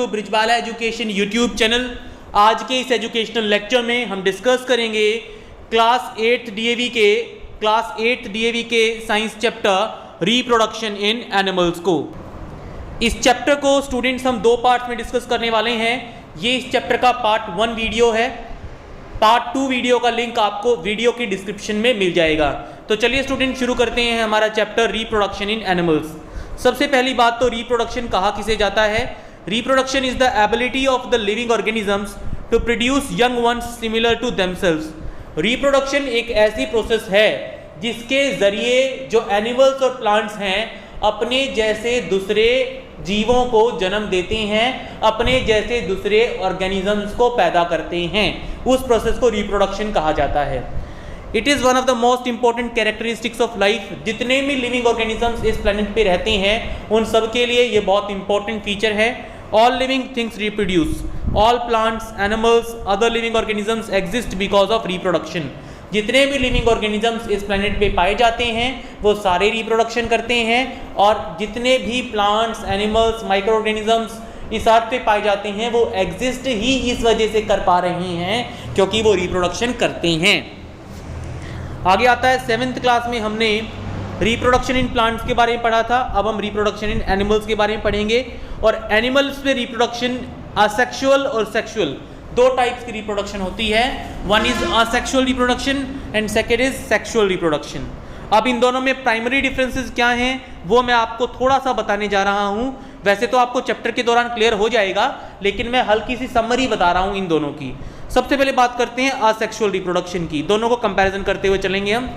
To Brijbala education YouTube channel. आज के इस एजुकेशनल लेक्चर में हम डिस्कस करेंगे क्लास 8 डीएवी के science chapter reproduction in animals को। इस चैप्टर को स्टूडेंट्स हम दो पार्ट्स में डिस्कस करने वाले हैं। ये इस चैप्टर का पार्ट 1 वीडियो है। पार्ट 2 वीडियो का लिंक आपको वीडियो की डिस्क्रिप्शन में मिल जाएगा। तो चलिए स्टूडेंट शुरू करते हैं हमारा चैप्टर रिप्रोडक्शन इन एनिमल्स। सबसे पहली बात तो रिप्रोडक्शन कहा किसे जाता है। Reproduction is the ability of the living organisms to produce young ones similar to themselves. Reproduction एक ऐसी प्रोसेस है जिसके जरिए जो एनिमल्स और प्लांट्स हैं अपने जैसे दूसरे जीवों को जन्म देते हैं, अपने जैसे दूसरे ऑर्गेनिजम्स को पैदा करते हैं। उस प्रोसेस को रिप्रोडक्शन कहा जाता है। It is one of the most important characteristics of life. जितने भी लिविंग ऑर्गेनिजम्स इस प्लेनेट पे रहते हैं उन सब के लिए ये बहुत इंपॉर्टेंट फीचर है। All living things reproduce, all plants, animals, other living organisms exist because of reproduction. जितने भी लिविंग ऑर्गेनिजम्स इस प्लेनेट पे पाए जाते हैं वो सारे रिप्रोडक्शन करते हैं, और जितने भी प्लांट्स, एनिमल्स, माइक्रो ऑर्गेनिजम्स इस अर्थ पे पाए जाते हैं वो एग्जिस्ट ही इस वजह से कर पा रहे हैं क्योंकि वो रिप्रोडक्शन करते हैं। आगे आता है 7th क्लास में हमने रिप्रोडक्शन इन प्लांट्स के बारे में पढ़ा था। अब हम रिप्रोडक्शन इन एनिमल्स के बारे में पढ़ेंगे। और एनिमल्स में रिप्रोडक्शन असेक्सुअल और सेक्सुअल दो टाइप्स की रिप्रोडक्शन होती है। One is asexual reproduction and second is sexual reproduction. अब इन दोनों में प्राइमरी डिफरेंसेस क्या हैं वो मैं आपको थोड़ा सा बताने जा रहा हूं। वैसे तो आपको चैप्टर के दौरान क्लियर हो जाएगा, लेकिन मैं हल्की सी समरी बता रहा हूं इन दोनों की। सबसे पहले बात करते हैं असेक्सुअल रिप्रोडक्शन की। दोनों को कंपैरिजन करते हुए चलेंगे हम।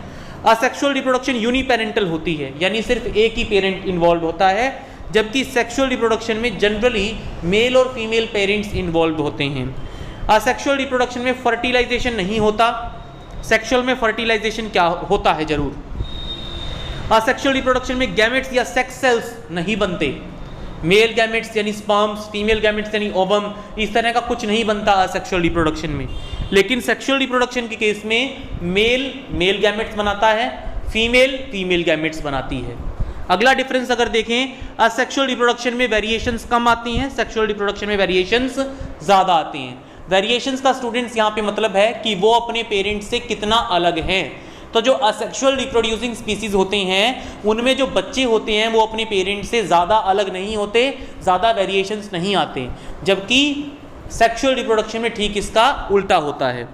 असेक्सुअल रिप्रोडक्शन यूनिपेरेंटल होती है, यानी सिर्फ एक ही पेरेंट इन्वॉल्व होता है, जबकि सेक्सुअल रिप्रोडक्शन में जनरली मेल और फीमेल पेरेंट्स इन्वॉल्व होते हैं। असेक्सुअल रिप्रोडक्शन में फर्टिलाइजेशन नहीं होता, सेक्सुअल में फर्टिलाइजेशन क्या होता है जरूर। असेक्सुअल रिप्रोडक्शन में गैमेट्स या सेक्स सेल्स नहीं बनते। मेल गैमेट्स यानी स्पर्म्स, फीमेल गैमेट्स यानी ओवम, इस तरह का कुछ नहीं बनता असेक्सुअल रिप्रोडक्शन में। लेकिन सेक्सुअल रिप्रोडक्शन के केस में मेल गैमेट्स बनाता है, फीमेल गैमेट्स बनाती है। अगला डिफरेंस अगर देखें, असेक्सुअल रिप्रोडक्शन में वेरिएशंस कम आती हैं, सेक्सुअल रिप्रोडक्शन में वेरिएशंस ज़्यादा आती हैं। वेरिएशंस का स्टूडेंट्स यहाँ पे मतलब है कि वो अपने पेरेंट्स से कितना अलग हैं। तो जो असेक्सुअल रिप्रोड्यूसिंग स्पीसीज होते हैं उनमें जो बच्चे होते हैं वो अपने पेरेंट्स से ज़्यादा अलग नहीं होते, ज़्यादा वेरिएशंस नहीं आते, जबकि सेक्सुअल रिप्रोडक्शन में ठीक इसका उल्टा होता है।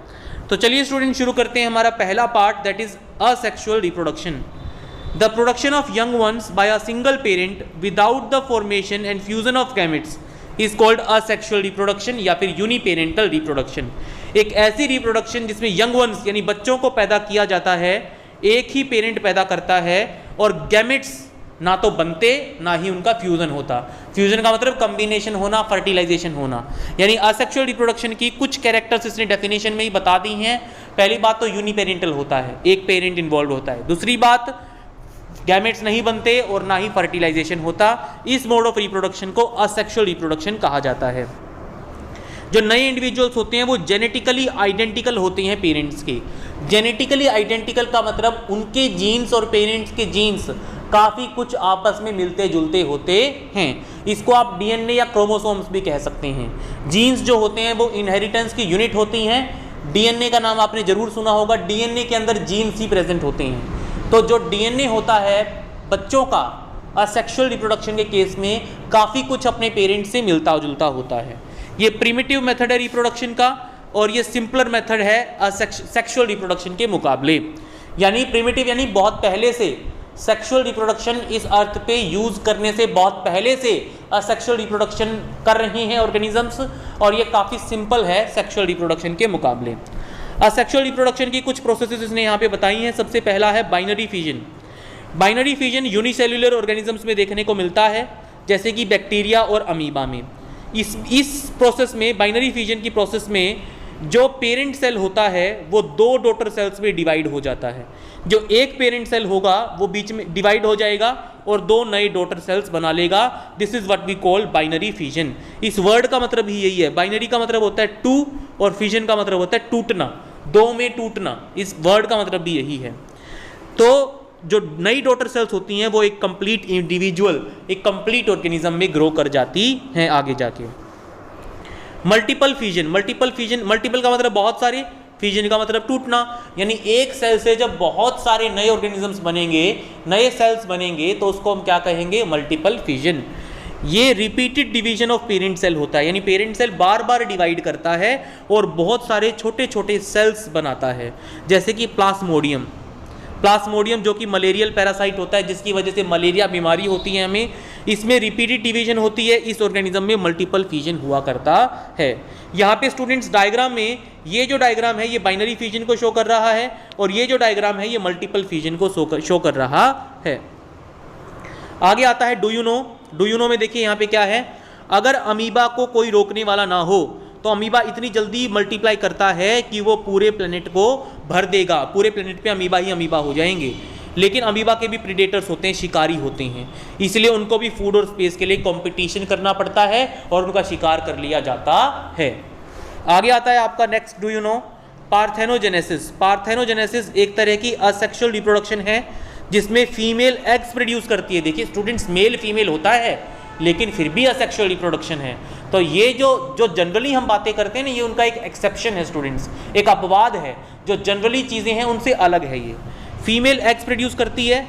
तो चलिए स्टूडेंट शुरू करते हैं हमारा पहला part, that is asexual reproduction. The production of young ones by a single parent without the formation and fusion of gametes is called asexual reproduction या फिर यूनिपेरेंटल रिप्रोडक्शन। एक ऐसी रिप्रोडक्शन जिसमें यंग वंस यानी बच्चों को पैदा किया जाता है, एक ही पेरेंट पैदा करता है और गैमेट्स ना तो बनते ना ही उनका फ्यूजन होता। फ्यूजन का मतलब कॉम्बिनेशन होना, फर्टिलाइजेशन होना। यानी असेक्सुअल रिप्रोडक्शन की कुछ कैरेक्टर्स इसने डेफिनेशन में ही बता दी हैं। पहली बात तो यूनिपेरेंटल होता है, एक पेरेंट इन्वॉल्व होता है। दूसरी बात, गैमेट्स नहीं बनते और ना ही फर्टिलाइजेशन होता। इस मोड ऑफ रिप्रोडक्शन को असेक्सुअल रिप्रोडक्शन कहा जाता है। जो नए इंडिविजुअल्स होते हैं वो जेनेटिकली आइडेंटिकल होते हैं पेरेंट्स के। जेनेटिकली आइडेंटिकल का मतलब उनके जीन्स और पेरेंट्स के जीन्स काफ़ी कुछ आपस में मिलते जुलते होते हैं। इसको आप डीएनए या क्रोमोसोम्स भी कह सकते हैं। जीन्स जो होते हैं वो इनहेरिटेंस की यूनिट होती हैं। डीएनए का नाम आपने जरूर सुना होगा, डीएनए के अंदर जीन्स ही प्रेजेंट होते हैं। तो जो डीएनए होता है बच्चों का असेक्सुअल रिप्रोडक्शन के केस में काफ़ी कुछ अपने पेरेंट्स से मिलता जुलता होता है। ये प्रिमिटिव मेथड है रिप्रोडक्शन का और ये सिंपलर मेथड है सेक्सुअल रिप्रोडक्शन के मुकाबले। यानी प्रिमिटिव यानी बहुत पहले से, सेक्सुअल रिप्रोडक्शन इस अर्थ पे यूज़ करने से बहुत पहले से असेक्सुअल रिप्रोडक्शन कर रहे हैं ऑर्गेनिजम्स, और ये काफ़ी सिंपल है सेक्सुअल रिप्रोडक्शन के मुकाबले। असेक्सुअल रिप्रोडक्शन की कुछ प्रोसेसेस इसने यहाँ पे बताई हैं। सबसे पहला है binary fission. Binary fission unicellular organisms में देखने को मिलता है, जैसे कि बैक्टीरिया और अमीबा में। इस प्रोसेस में, बाइनरी फिजन की प्रोसेस में, जो पेरेंट सेल होता है वो दो डॉटर सेल्स में डिवाइड हो जाता है। जो एक पेरेंट सेल होगा वो बीच में डिवाइड हो जाएगा और दो नए डॉटर सेल्स बना लेगा। This is what we call binary fission. इस वर्ड का मतलब ही यही है। बाइनरी का मतलब होता है टू और फिजन का मतलब होता है टूटना, दो में टूटना। इस वर्ड का मतलब भी यही है। तो जो नई डॉटर सेल्स होती हैं वो एक कंप्लीट इंडिविजुअल, एक कंप्लीट ऑर्गेनिज्म में ग्रो कर जाती हैं आगे जाके। मल्टीपल फिजन, मल्टीपल का मतलब बहुत सारे, फिजन का मतलब टूटना, यानी एक सेल से जब बहुत सारे नए ऑर्गेनिजम्स बनेंगे, नए सेल्स बनेंगे, तो उसको हम क्या कहेंगे? Multiple fission. ये repeated division of parent cell होता है, यानी पेरेंट सेल बार बार डिवाइड करता है और बहुत सारे छोटे छोटे सेल्स बनाता है, जैसे कि प्लाज्मोडियम जो कि मलेरियल पैरासाइट होता है, जिसकी वजह से मलेरिया बीमारी होती है हमें, इसमें रिपीटेड डिवीजन होती है, इस ऑर्गेनिज्म में मल्टीपल फिजन हुआ करता है। यहाँ पे स्टूडेंट्स डायग्राम में ये जो डायग्राम है ये बाइनरी फिजन को शो कर रहा है और ये जो डायग्राम है ये मल्टीपल फिजन को शो कर रहा है। आगे आता है डू यू नो में देखिए यहाँ पे क्या है, अगर अमीबा को कोई रोकने वाला ना हो तो अमीबा इतनी जल्दी मल्टीप्लाई करता है कि वो पूरे प्लेनेट को भर देगा, पूरे प्लेनेट पे अमीबा ही अमीबा हो जाएंगे। लेकिन अमीबा के भी प्रीडेटर्स होते हैं, शिकारी होते हैं, इसलिए उनको भी फूड और स्पेस के लिए कंपटीशन करना पड़ता है और उनका शिकार कर लिया जाता है। आगे आता है आपका next do you know, parthenogenesis एक तरह की असेक्सुअल रिप्रोडक्शन है जिसमें फीमेल एग्स प्रोड्यूस करती है। देखिए स्टूडेंट्स, मेल फीमेल होता है लेकिन फिर भी असेक्सुअल रिप्रोडक्शन है, तो ये जो जनरली हम बातें करते हैं ना, ये उनका एक एक्सेप्शन है स्टूडेंट्स, एक अपवाद है, जो जनरली चीज़ें हैं उनसे अलग है। ये फीमेल एग्स प्रोड्यूस करती है,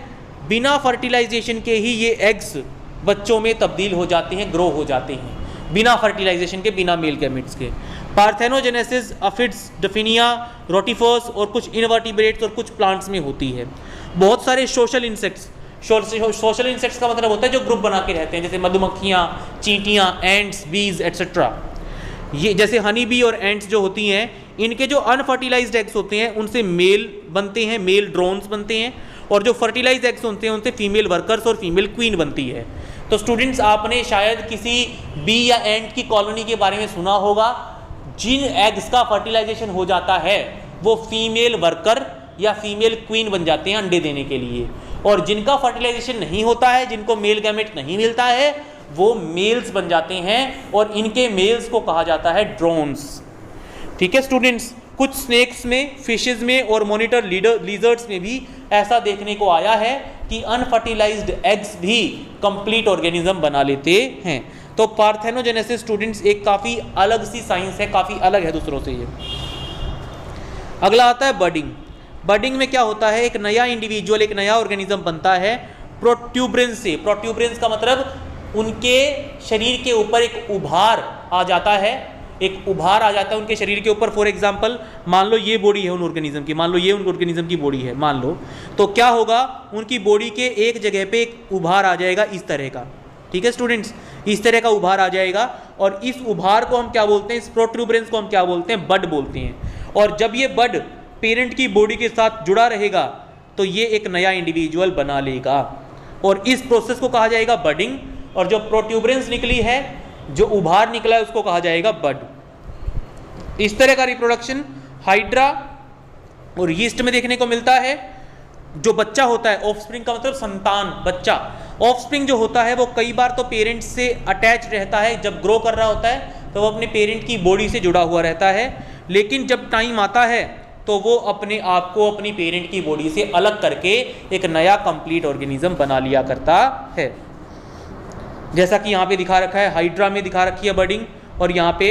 बिना फर्टिलाइजेशन के ही ये एग्स बच्चों में तब्दील हो जाते हैं, ग्रो हो जाते हैं, बिना फर्टिलाइजेशन के, बिना मेल गैमेट्स के। पार्थेनोजेनेसिस अफिड्स, डफिनिया, रोटिफर्स और कुछ इनवर्टिब्रेट्स और कुछ प्लांट्स में होती है। बहुत सारे सोशल इंसेक्ट्स का मतलब होता है जो ग्रुप बना के रहते हैं, जैसे मधुमक्खियाँ, चींटियाँ, एंट्स, बीज एट्सेट्रा। ये जैसे हनी बी और एंट्स जो होती हैं, इनके जो अनफर्टिलाइज्ड एग्स होते हैं उनसे मेल बनते हैं, मेल ड्रोन्स बनते हैं, और जो फर्टिलाइज्ड एग्स होते हैं उनसे फीमेल वर्कर्स और फीमेल क्वीन बनती है। तो स्टूडेंट्स, आपने शायद किसी बी या एंट की कॉलोनी के बारे में सुना होगा, जिन एग्स का फर्टिलाइजेशन हो जाता है वो फीमेल वर्कर या फीमेल क्वीन बन जाते हैं अंडे देने के लिए, और जिनका फर्टिलाइजेशन नहीं होता है, जिनको मेल गैमेट नहीं मिलता है, वो मेल्स बन जाते हैं और इनके मेल्स को कहा जाता है ड्रोन्स। ठीक है स्टूडेंट्स, कुछ स्नेक्स में, फिशेज में और मॉनिटर लिजर्ड्स में भी ऐसा देखने को आया है कि अनफर्टिलाइज्ड एग्स भी कंप्लीट ऑर्गेनिज्म बना लेते हैं। तो पार्थेनोजेनेसिस स्टूडेंट्स एक काफ़ी अलग सी साइंस है, काफ़ी अलग है दूसरों से ये। अगला आता है बर्डिंग में क्या होता है, एक नया इंडिविजुअल, एक नया ऑर्गेनिज्म बनता है प्रोट्यूबरेंस से। प्रोट्यूबरेंस का मतलब उनके शरीर के ऊपर एक उभार आ जाता है, एक उभार आ जाता है उनके शरीर के ऊपर। फॉर एग्जांपल, मान लो ये बॉडी है उन ऑर्गेनिज्म की, मान लो ये उन ऑर्गेनिज्म की बॉडी है, मान लो, तो क्या होगा, उनकी बॉडी के एक जगह पे एक उभार आ जाएगा इस तरह का। ठीक है स्टूडेंट्स, इस तरह का उभार आ जाएगा और इस उभार को हम क्या बोलते हैं, इस प्रोट्यूबरेंस को हम क्या बोलते हैं, बड बोलते हैं। और जब ये बड पेरेंट की बॉडी के साथ जुड़ा रहेगा तो ये एक नया इंडिविजुअल बना लेगा और इस प्रोसेस को कहा जाएगा बडिंग। और जो प्रोट्यूबरेंस निकली है, जो उभार निकला है, उसको कहा जाएगा बड। इस तरह का रिप्रोडक्शन हाइड्रा और यीस्ट में देखने को मिलता है। जो बच्चा होता है, ऑफस्प्रिंग का मतलब संतान, बच्चा, ऑफस्प्रिंग जो होता है वो कई बार तो पेरेंट्स से अटैच रहता है, जब ग्रो कर रहा होता है तो वो अपने पेरेंट की बॉडी से जुड़ा हुआ रहता है, लेकिन जब टाइम आता है तो वो अपने आप को अपनी पेरेंट की बॉडी से अलग करके एक नया कंप्लीट ऑर्गेनिज्म बना लिया करता है। जैसा कि यहाँ पे दिखा रखा है, हाइड्रा में दिखा रखी है बर्डिंग और यहाँ पे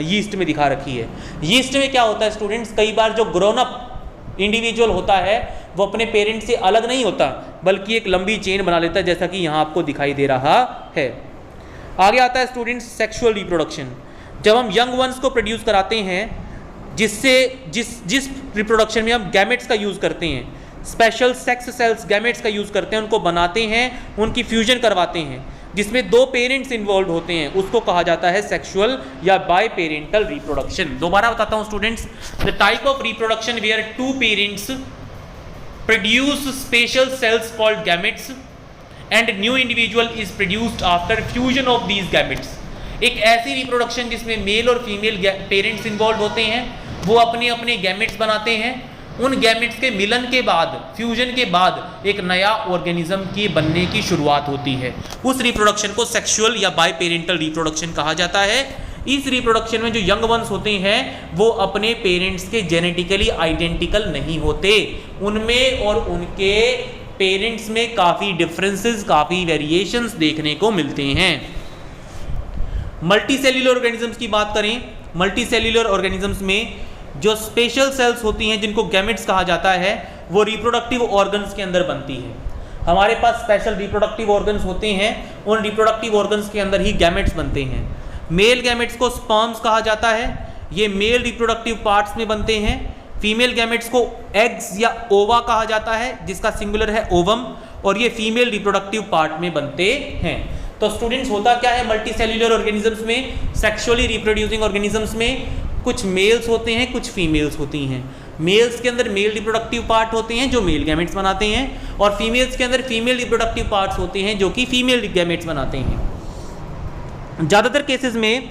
यीस्ट में दिखा रखी है। यीस्ट में क्या होता है स्टूडेंट्स, कई बार जो ग्रोन अप इंडिविजुअल होता है वो अपने पेरेंट से अलग नहीं होता, बल्कि एक लंबी चेन बना लेता है, जैसा कि यहाँ आपको दिखाई दे रहा है। आगे आता है स्टूडेंट्स सेक्सुअल रिप्रोडक्शन। जब हम यंग वंस को प्रोड्यूस कराते हैं, जिस रिप्रोडक्शन में हम गैमेट्स का यूज़ करते हैं, स्पेशल सेक्स सेल्स गैमेट्स का यूज़ करते हैं, उनको बनाते हैं, उनकी फ्यूजन करवाते हैं, जिसमें दो पेरेंट्स इन्वॉल्व होते हैं, उसको कहा जाता है सेक्सुअल या बाय पेरेंटल रिप्रोडक्शन। दोबारा बताता हूँ students, the type of reproduction where two parents produce special cells called gametes and new individual is produced after fusion of these gametes. एक ऐसी रिप्रोडक्शन जिसमें मेल और फीमेल पेरेंट्स इन्वॉल्व होते हैं, वो अपने अपने गैमेट्स बनाते हैं, उन गैमेट्स के मिलन के बाद, फ्यूजन के बाद एक नया ऑर्गेनिज्म की बनने की शुरुआत होती है। उस रिप्रोडक्शन को सेक्सुअल या बाय पेरेंटल रिप्रोडक्शन कहा जाता है। इस रिप्रोडक्शन में जो यंग वंस होते हैं वो अपने पेरेंट्स के जेनेटिकली आइडेंटिकल नहीं होते, उनमें और उनके पेरेंट्स में काफ़ी डिफरेंसेस, काफ़ी वेरिएशंस देखने को मिलते हैं। मल्टी सेल्यूलर ऑर्गेनिजम्स की बात करें, मल्टी सेल्यूलर ऑर्गेनिजम्स में जो स्पेशल सेल्स होती हैं जिनको गैमेट्स कहा जाता है, वो रिप्रोडक्टिव ऑर्गन्स के अंदर बनती है। हमारे पास स्पेशल रिप्रोडक्टिव ऑर्गन्स होते हैं, उन रिप्रोडक्टिव ऑर्गन्स के अंदर ही गैमेट्स बनते हैं। मेल गैमेट्स को स्पर्म्स कहा जाता है, ये मेल रिप्रोडक्टिव पार्ट्स में बनते हैं। फीमेल गैमेट्स को एग्स या ओवा कहा जाता है, जिसका सिंगुलर है ओवम, और ये फीमेल रिप्रोडक्टिव पार्ट में बनते हैं। तो स्टूडेंट्स, होता क्या है मल्टी सेल्यूलर ऑर्गेनिजम्स में, सेक्सुअली रिप्रोड्यूसिंग ऑर्गेनिजम्स में कुछ मेल्स होते हैं, कुछ फीमेल्स होती हैं। मेल्स के अंदर मेल रिप्रोडक्टिव पार्ट होते हैं जो मेल गैमेट्स बनाते हैं, और फीमेल्स के अंदर फीमेल रिप्रोडक्टिव पार्ट्स होते हैं जो कि फीमेल गैमेट्स बनाते हैं। ज़्यादातर केसेस में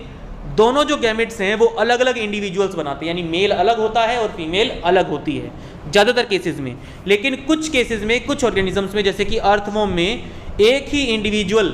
दोनों जो गैमेट्स हैं वो अलग अलग इंडिविजुअल्स बनाते हैं, यानी मेल अलग होता है और फीमेल अलग होती है ज़्यादातर केसेस में। लेकिन कुछ केसेस में, कुछ ऑर्गेनिजम्स में, जैसे कि अर्थवॉर्म में, एक ही इंडिविजुअल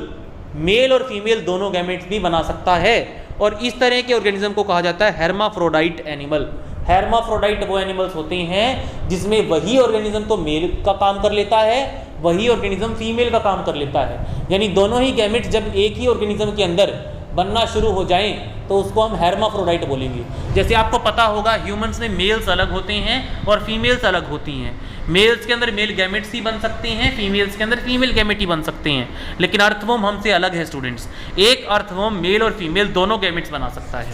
मेल और फीमेल दोनों गैमेट्स भी बना सकता है, और इस तरह के ऑर्गेनिज्म को कहा जाता है हेर्माफ्रोडाइट एनिमल। हेर्माफ्रोडाइट वो एनिमल्स होते हैं जिसमें वही ऑर्गेनिज्म तो मेल का काम कर लेता है, वही ऑर्गेनिज्म फीमेल का काम कर लेता है। यानी दोनों ही गैमेट्स जब एक ही ऑर्गेनिज्म के अंदर बनना शुरू हो जाएं तो उसको हम हेर्माफ्रोडाइट बोलेंगे। जैसे आपको पता होगा ह्यूमंस में मेल्स अलग होते हैं और फीमेल्स अलग होती हैं। मेल्स के अंदर मेल गैमेट्स ही बन सकते हैं, फीमेल्स के अंदर फीमेल गैमेट ही बन सकते हैं। लेकिन अर्थवॉर्म हमसे अलग है स्टूडेंट्स, एक अर्थवॉर्म मेल और फीमेल दोनों गैमेट्स बना सकता है।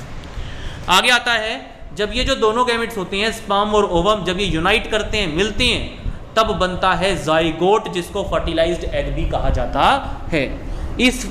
आगे आता है, जब ये जो दोनों गैमेट्स होते हैं स्पर्म और ओवम, जब ये यूनाइट करते हैं, मिलते हैं, तब बनता है जाइगोट, जिसको फर्टिलाइज्ड एग भी कहा जाता है। इस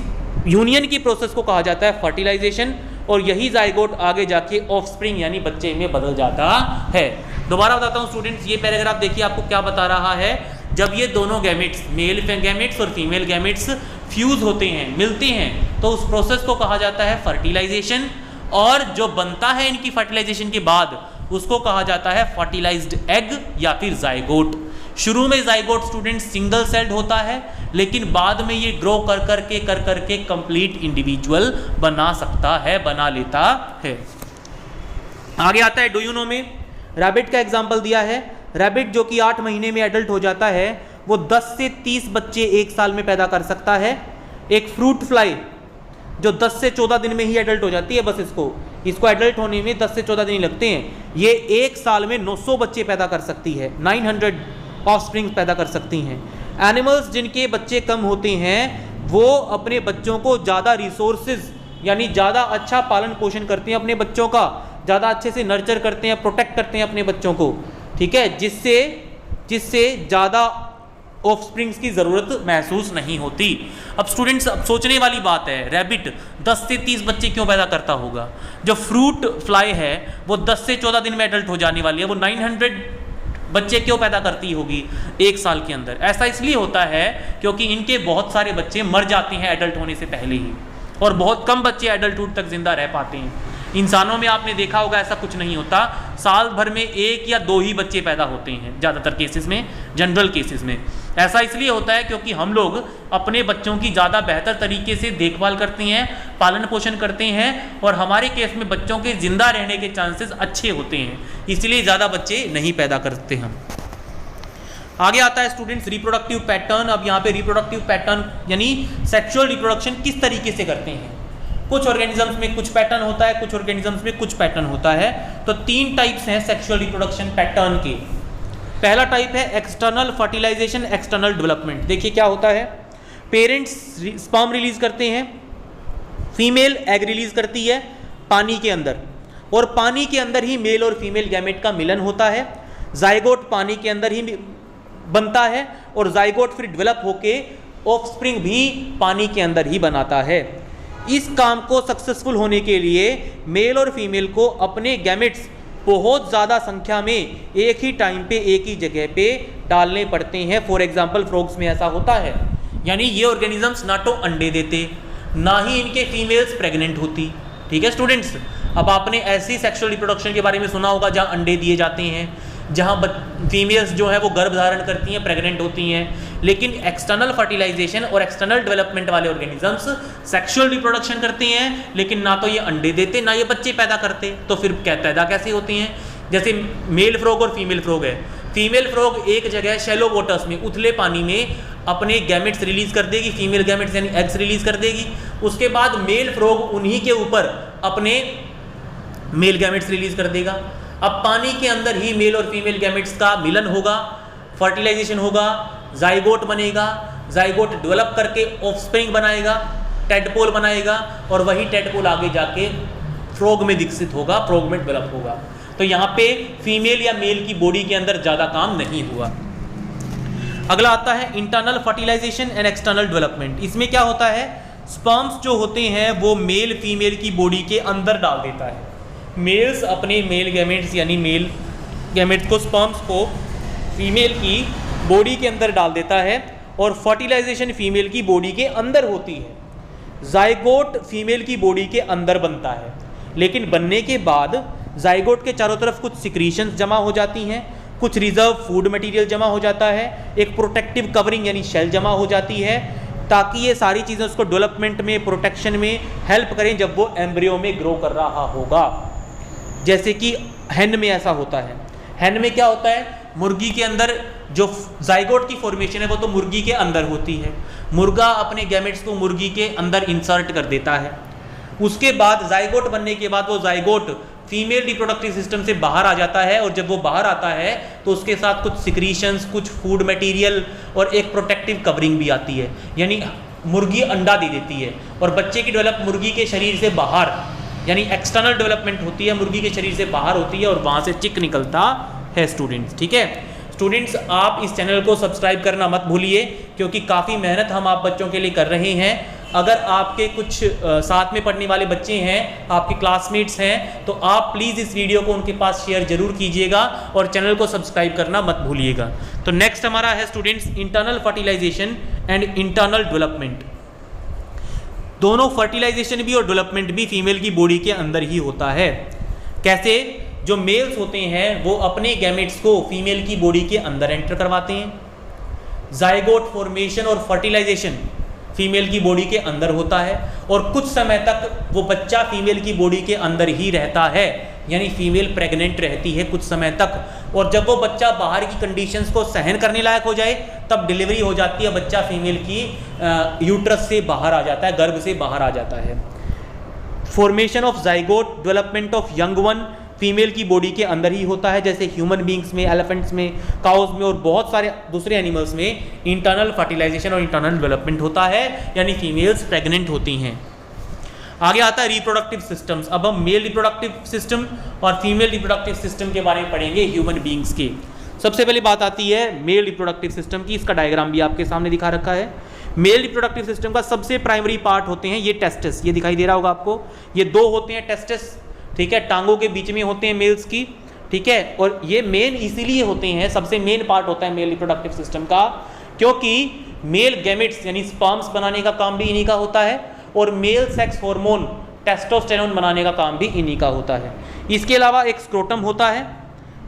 यूनियन की प्रोसेस को कहा जाता है फर्टिलाइजेशन, और यही जाइगोट आगे जाके ऑफस्प्रिंग यानी बच्चे में बदल जाता है। दोबारा बताता हूँ स्टूडेंट्स, ये पैराग्राफ देखिए आपको क्या बता रहा है। जब ये दोनों गैमेट्स, मेल गैमेट्स और फीमेल गैमेट्स फ्यूज होते हैं, मिलते हैं, तो उस प्रोसेस को कहा जाता है फर्टिलाइजेशन, और जो बनता है इनकी फर्टिलाइजेशन के बाद उसको कहा जाता है फर्टिलाइज्ड एग या फिर जाइगोट। शुरू में जाइगोट स्टूडेंट सिंगल सेल्ड होता है, लेकिन बाद में ये ग्रो कर करके कंप्लीट इंडिविजुअल बना सकता है, बना लेता है। आगे आता है, डू यू नो में रैबिट का एग्जाम्पल दिया है। रैबिट जो कि 8 महीने में एडल्ट हो जाता है, वो 10 से 30 बच्चे एक साल में पैदा कर सकता है। एक फ्रूट फ्लाई जो 10 से 14 दिन में ही एडल्ट हो जाती है, बस इसको एडल्ट होने में 10 से 14 दिन ही लगते हैं, ये एक साल में 900 बच्चे पैदा कर सकती है, 900 ऑफस्प्रिंग पैदा कर सकती हैं। एनिमल्स जिनके बच्चे कम होते हैं वो अपने बच्चों को ज़्यादा रिसोर्सेज यानी ज़्यादा अच्छा पालन पोषण करते हैं, अपने बच्चों का ज़्यादा अच्छे से नर्चर करते हैं, प्रोटेक्ट करते हैं अपने बच्चों को, ठीक है, जिससे ज़्यादा ऑफस्प्रिंग्स की ज़रूरत महसूस नहीं होती। अब स्टूडेंट्स, अब सोचने वाली बात है, रैबिट 10 से 30 बच्चे क्यों पैदा करता होगा? जो फ्रूट फ्लाई है वो 10 से 14 दिन में एडल्ट हो जाने वाली है, वो 900 बच्चे क्यों पैदा करती होगी एक साल के अंदर? ऐसा इसलिए होता है क्योंकि इनके बहुत सारे बच्चे मर जाते हैं एडल्ट होने से पहले ही, और बहुत कम बच्चे एडल्टहुड तक जिंदा रह पाते हैं। इंसानों में आपने देखा होगा ऐसा कुछ नहीं होता, साल भर में 1 या 2 ही बच्चे पैदा होते हैं ज़्यादातर केसेस में, जनरल केसेस में। ऐसा इसलिए होता है क्योंकि हम लोग अपने बच्चों की ज़्यादा बेहतर तरीके से देखभाल करते हैं, पालन पोषण करते हैं, और हमारे केस में बच्चों के ज़िंदा रहने के चांसेस अच्छे होते हैं, इसलिए ज़्यादा बच्चे नहीं पैदा करते हम। आगे आता है स्टूडेंट्स रिप्रोडक्टिव पैटर्न। अब यहाँ पे रिप्रोडक्टिव पैटर्न यानी सेक्सुअल रिप्रोडक्शन किस तरीके से करते हैं। कुछ ऑर्गेनिजम्स में कुछ पैटर्न होता है, कुछ ऑर्गेनिजम्स में कुछ पैटर्न होता है। तो 3 टाइप्स हैं सेक्सुअल रिप्रोडक्शन पैटर्न के। पहला टाइप है एक्सटर्नल फर्टिलाइजेशन, एक्सटर्नल डेवलपमेंट। देखिए क्या होता है, पेरेंट्स स्पर्म रिलीज करते हैं, फीमेल एग रिलीज करती है पानी के अंदर, और पानी के अंदर ही मेल और फीमेल गैमेट का मिलन होता है। जाइगोट पानी के अंदर ही बनता है, और जाइगोट फिर डेवलप होके ऑफस्प्रिंग भी पानी के अंदर ही बनाता है। इस काम को सक्सेसफुल होने के लिए मेल और फीमेल को अपने गैमेट्स बहुत ज़्यादा संख्या में एक ही टाइम पे एक ही जगह पे डालने पड़ते हैं। फॉर एग्जांपल फ्रॉग्स में ऐसा होता है, यानी ये ऑर्गेनिजम्स ना तो अंडे देते, ना ही इनके फीमेल्स प्रेग्नेंट होती। ठीक है स्टूडेंट्स, अब आपने ऐसी सेक्सुअल रिप्रोडक्शन के बारे में सुना होगा जहाँ अंडे दिए जाते हैं, जहाँ फीमेल्स जो है वो गर्भ धारण करती हैं, प्रेग्नेंट होती हैं। लेकिन एक्सटर्नल फर्टिलाइजेशन और एक्सटर्नल डेवलपमेंट वाले ऑर्गेनिजम्स सेक्सुअल रिप्रोडक्शन करते हैं, लेकिन ना तो ये अंडे देते, ना ये बच्चे पैदा करते। तो फिर पैदा कैसे होते हैं? जैसे मेल फ्रॉग और फीमेल फ्रॉग है, फीमेल फ्रॉग एक जगह शैलो वाटर्स में, उथले पानी में अपने गैमेट्स रिलीज कर देगी, फीमेल गैमेट्स यानी एग्स रिलीज कर देगी। उसके बाद मेल फ्रॉग उन्हीं के ऊपर अपने मेल गैमेट्स रिलीज कर देगा। अब पानी के अंदर ही मेल और फीमेल गैमेट्स का मिलन होगा, फर्टिलाइजेशन होगा, जाइगोट बनेगा, जाइगोट डेवलप करके ऑफस्प्रिंग बनाएगा, टेडपोल बनाएगा, और वही टेडपोल आगे जाके फ्रॉग में विकसित होगा, फ्रॉग में डेवलप होगा। तो यहाँ पे फीमेल या मेल की बॉडी के अंदर ज़्यादा काम नहीं हुआ। अगला आता है internal fertilisation and external development. इसमें क्या होता है, स्पर्म्स जो होते हैं वो मेल फीमेल की बॉडी के अंदर डाल देता है। मेल्स अपने मेल गैमेट्स यानी मेल गैमेट्स को, स्पर्म्स को फीमेल की बॉडी के अंदर डाल देता है, और फर्टिलाइजेशन फीमेल की बॉडी के अंदर होती है। जाइगोट फीमेल की बॉडी के अंदर बनता है, लेकिन बनने के बाद जाइगोट के चारों तरफ कुछ सिक्रीशंस जमा हो जाती हैं, कुछ रिजर्व फूड मटेरियल जमा हो जाता है, एक प्रोटेक्टिव कवरिंग यानी शेल जमा हो जाती है, ताकि ये सारी चीज़ें उसको डेवलपमेंट में, प्रोटेक्शन में हेल्प करें जब वो एम्ब्रियो में ग्रो कर रहा होगा। जैसे कि हैन में ऐसा होता है। हैन में क्या होता है, मुर्गी के अंदर जो जाइगोट की फॉर्मेशन है वो तो मुर्गी के अंदर होती है। मुर्गा अपने गैमेट्स को मुर्गी के अंदर इंसर्ट कर देता है। उसके बाद जाइगोट बनने के बाद वो जाइगोट फीमेल रिप्रोडक्टिव सिस्टम से बाहर आ जाता है, और जब वो बाहर आता है तो उसके साथ कुछ सिक्रीशंस, कुछ फूड मटेरियल और एक प्रोटेक्टिव कवरिंग भी आती है। यानी मुर्गी अंडा दे देती है, और बच्चे की डेवलप मुर्गी के शरीर से बाहर यानी एक्सटर्नल डेवलपमेंट होती है, मुर्गी के शरीर से बाहर होती है, और वहाँ से चिक निकलता है स्टूडेंट्स। ठीक है स्टूडेंट्स, आप इस चैनल को सब्सक्राइब करना मत भूलिए, क्योंकि काफ़ी मेहनत हम आप बच्चों के लिए कर रहे हैं। अगर आपके कुछ साथ में पढ़ने वाले बच्चे हैं, आपके क्लासमेट्स हैं, तो आप प्लीज़ इस वीडियो को उनके पास शेयर जरूर कीजिएगा, और चैनल को सब्सक्राइब करना मत भूलिएगा। तो नेक्स्ट हमारा है students internal fertilisation and internal development. दोनों फर्टिलाइजेशन भी और डेवलपमेंट भी फीमेल की बॉडी के अंदर ही होता है। कैसे, जो मेल्स होते हैं वो अपने गैमेट्स को फीमेल की बॉडी के अंदर एंटर करवाते हैं। जाइगोट फॉर्मेशन और फर्टिलाइजेशन फीमेल की बॉडी के अंदर होता है, और कुछ समय तक वो बच्चा फीमेल की बॉडी के अंदर ही रहता है, यानी फीमेल प्रेग्नेंट रहती है कुछ समय तक, और जब वो बच्चा बाहर की कंडीशंस को सहन करने लायक हो जाए तब डिलीवरी हो जाती है, बच्चा फीमेल की यूट्रस से बाहर आ जाता है, गर्भ से बाहर आ जाता है। Formation of zygote, development of young one female की बॉडी के अंदर ही होता है, जैसे ह्यूमन बींग्स में, एलिफेंट्स में, काउज में और बहुत सारे दूसरे एनिमल्स में इंटरनल फर्टिलाइजेशन और इंटरनल डेवलपमेंट होता है, यानी फीमेल्स प्रेग्नेंट होती हैं। आगे आता है रिप्रोडक्टिव सिस्टम्स। अब हम मेल रिप्रोडक्टिव सिस्टम और फीमेल रिप्रोडक्टिव सिस्टम के बारे में पढ़ेंगे ह्यूमन बींग्स के। सबसे पहले बात आती है मेल रिप्रोडक्टिव सिस्टम की। इसका डायग्राम भी आपके सामने दिखा रखा है। मेल रिप्रोडक्टिव सिस्टम का सबसे प्राइमरी पार्ट होते हैं ये टेस्टिस, ये दिखाई दे रहा होगा आपको, ये दो होते हैं टेस्टिस, ठीक है, टांगों के बीच में होते हैं मेल्स की, ठीक है, और ये मेन इसीलिए होते हैं, सबसे मेन पार्ट होता है मेल रिप्रोडक्टिव सिस्टम का, क्योंकि मेल गैमेट्स यानी स्पर्म्स बनाने का काम भी इन्हीं का होता है, और मेल सेक्स हार्मोन टेस्टोस्टेरोन बनाने का काम भी इन्हीं का होता है। इसके अलावा एक स्क्रोटम होता है,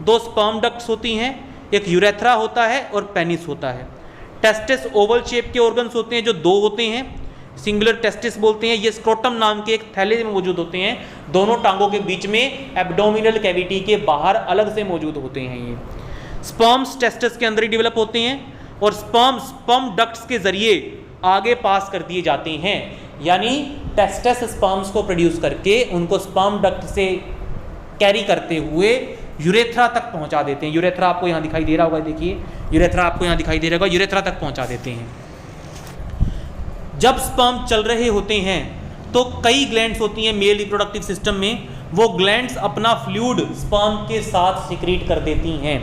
दो स्पर्म डक्ट्स होती हैं, एक यूरेथ्रा होता है और पेनिस होता है। टेस्टिस ओवल शेप के ऑर्गन्स होते हैं जो दो होते हैं, सिंगुलर टेस्टिस बोलते हैं। ये स्क्रोटम नाम के एक थैले में मौजूद होते हैं, दोनों टांगों के बीच में एब्डोमिनल कैविटी के बाहर अलग से मौजूद होते हैं। ये स्पर्म्स टेस्टिस के अंदर ही डेवलप होते हैं, और स्पर्म डक्ट्स के जरिए आगे पास कर दिए जाते हैं, यानी टेस्टिस स्पर्म्स को प्रोड्यूस करके उनको स्पर्म डक्ट से कैरी करते हुए यूरेथ्रा तक पहुंचा देते हैं। यूरेथ्रा आपको यहाँ दिखाई दे रहा होगा, देखिए यूरेथ्रा आपको यहाँ दिखाई दे रहा होगा, यूरेथ्रा तक पहुंचा देते हैं। जब स्पर्म चल रहे होते हैं तो कई ग्लैंड्स होती हैं मेल रिप्रोडक्टिव सिस्टम में, वो ग्लैंड्स अपना फ्लूइड स्पर्म के साथ सिक्रीट कर देती हैं।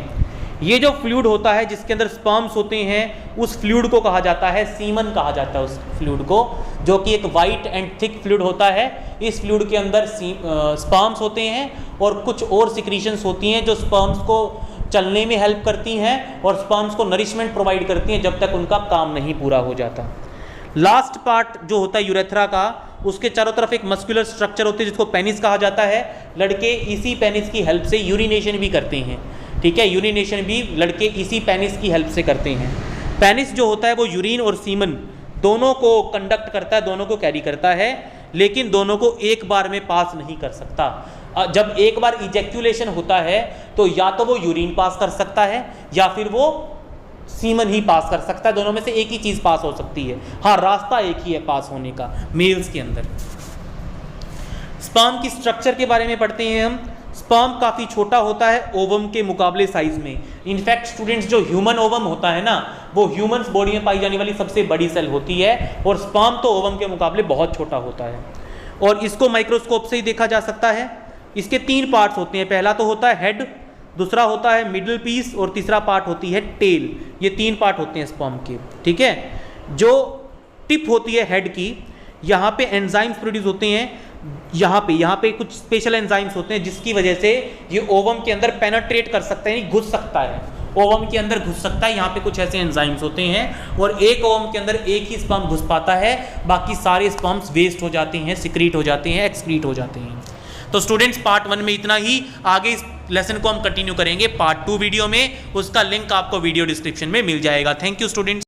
ये जो फ्लूइड होता है जिसके अंदर स्पर्म्स होते हैं, उस फ्लूइड को कहा जाता है सीमन कहा जाता है उस फ्लूइड को, जो कि एक वाइट एंड थिक फ्लूइड होता है। इस फ्लूइड के अंदर स्पर्म्स होते हैं और कुछ और सिक्रीशंस होती हैं जो स्पर्म्स को चलने में हेल्प करती हैं और स्पर्म्स को नरिशमेंट प्रोवाइड करती हैं जब तक उनका काम नहीं पूरा हो जाता। लास्ट पार्ट जो होता है यूरेथ्रा का, उसके चारों तरफ एक मस्कुलर स्ट्रक्चर होती है जिसको पेनिस कहा जाता है। लड़के इसी पेनिस की हेल्प से यूरिनेशन भी करते हैं, ठीक है, यूरिनेशन भी लड़के इसी पेनिस की हेल्प से करते हैं। पेनिस जो होता है वो यूरिन और सीमन दोनों को कंडक्ट करता है, दोनों को कैरी करता है, लेकिन दोनों को एक बार में पास नहीं कर सकता। जब एक बार इजेक्यूलेशन होता है तो या तो वो यूरिन पास कर सकता है या फिर वो सीमन ही पास कर सकता है, दोनों में से एक ही चीज़ पास हो सकती है। हाँ, रास्ता एक ही है पास होने का मेल्स के अंदर। स्पर्म की स्ट्रक्चर के बारे में पढ़ते हैं हम। स्पर्म काफ़ी छोटा होता है ओवम के मुकाबले साइज में। इनफैक्ट स्टूडेंट्स, जो ह्यूमन ओवम होता है ना, वो ह्यूमंस बॉडी में पाई जाने वाली सबसे बड़ी सेल होती है, और स्पर्म तो ओवम के मुकाबले बहुत छोटा होता है, और इसको माइक्रोस्कोप से ही देखा जा सकता है। इसके 3 पार्ट्स होते हैं। पहला तो होता है हेड, दूसरा होता है मिडिल पीस, और तीसरा पार्ट होती है टेल। ये 3 पार्ट होते हैं स्पर्म के, ठीक है। जो टिप होती है हेड की, यहाँ पे एंजाइम्स प्रोड्यूस होते हैं, यहाँ पे कुछ स्पेशल एंजाइम्स होते हैं जिसकी वजह से ये ओवम के अंदर पेनेट्रेट कर सकता है, घुस सकता है, ओवम के अंदर घुस सकता है। यहाँ पे कुछ ऐसे एंजाइम्स होते हैं, और एक ओवम के अंदर एक ही स्पर्म घुस पाता है, बाकी सारे स्पर्म्स वेस्ट हो जाते हैं, सिक्रीट हो जाते हैं, एक्सक्रीट हो जाते हैं। तो स्टूडेंट्स, पार्ट 1 में इतना ही। आगे इस लेसन को हम कंटिन्यू करेंगे पार्ट 2 वीडियो में। उसका लिंक आपको वीडियो डिस्क्रिप्शन में मिल जाएगा। Thank you students.